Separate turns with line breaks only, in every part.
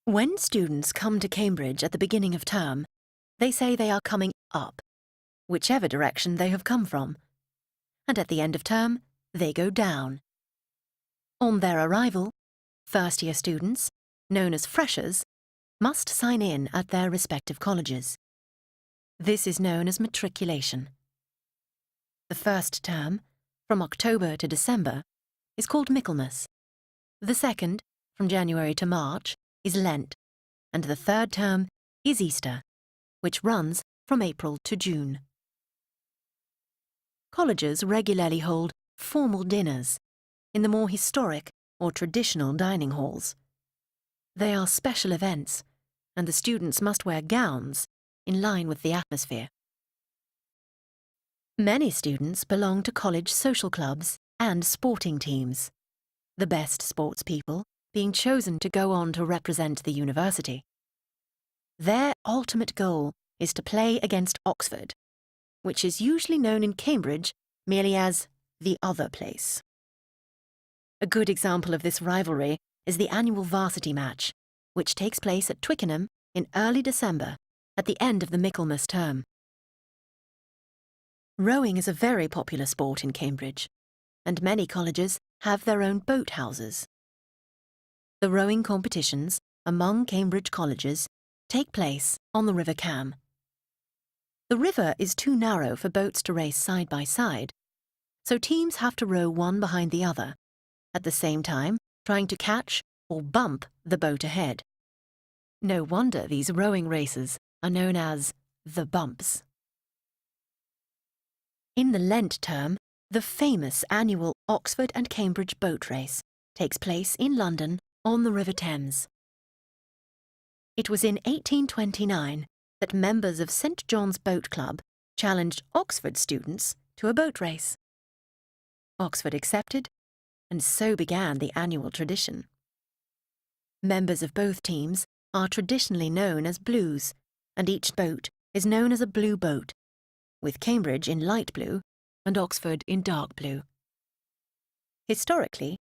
When students come to Cambridge at the beginning of term, they say they are coming up, whichever direction they have come from. And at the end of term, they go down. On their arrival, first-year students, known as freshers, must sign in at their respective colleges. This is known as matriculation. The first term, from October to December, is called Michaelmas. The second, from January to March, is Lent, and the third term is Easter, which runs from April to June. Colleges regularly hold formal dinners in the more historic or traditional dining halls. They are special events, and the students must wear gowns in line with the atmosphere. Many students belong to college social clubs and sporting teams, the best sports people being chosen to go on to represent the university. Their ultimate goal is to play against Oxford, which is usually known in Cambridge merely as the other place. A good example of this rivalry is the annual Varsity match, which takes place at Twickenham in early December, at the end of the Michaelmas term. Rowing is a very popular sport in Cambridge, and many colleges have their own boat houses. The rowing competitions among Cambridge colleges take place on the River Cam. The river is too narrow for boats to race side by side, so teams have to row one behind the other, at the same time trying to catch or bump the boat ahead. No wonder these rowing races are known as the bumps. In the Lent term, the famous annual Oxford and Cambridge boat race takes place in London on the River Thames. It was in 1829 that members of St. John's Boat Club challenged Oxford students to a boat race. Oxford accepted, and so began the annual tradition. Members of both teams are traditionally known as Blues, and each boat is known as a blue boat, with Cambridge in light blue and Oxford in dark blue. Historically,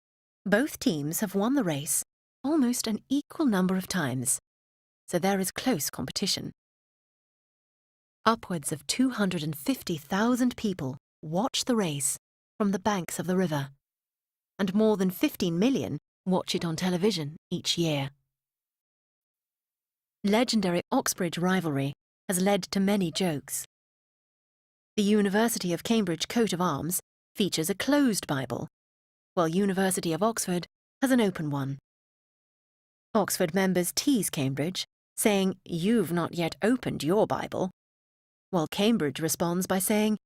both teams have won the race almost an equal number of times, so there is close competition. Upwards of 250,000 people watch the race from the banks of the river, and more than 15 million watch it on television each year. Legendary Oxbridge rivalry has led to many jokes. The University of Cambridge coat of arms features a closed Bible, while University of Oxford has an open one. Oxford members tease Cambridge, saying, "You've not yet opened your Bible," while Cambridge responds by saying,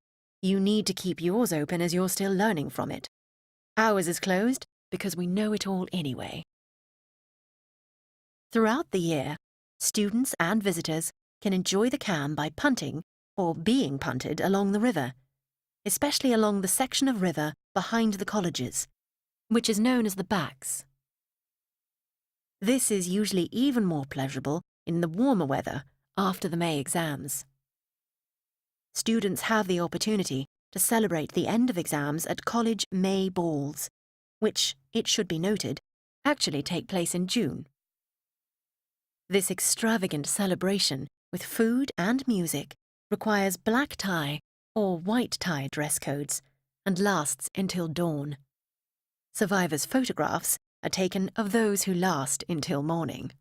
"You need to keep yours open as you're still learning from it. Ours is closed because we know it all anyway." Throughout the year, students and visitors can enjoy the Cam by punting or being punted along the river, especially along the section of river behind the colleges, which is known as the backs. This is usually even more pleasurable in the warmer weather after the May exams. Students have the opportunity to celebrate the end of exams at college May balls, which, it should be noted, actually take place in June. This extravagant celebration with food and music requires black tie or white tie dress codes and lasts until dawn. Survivors' photographs are taken of those who last until morning.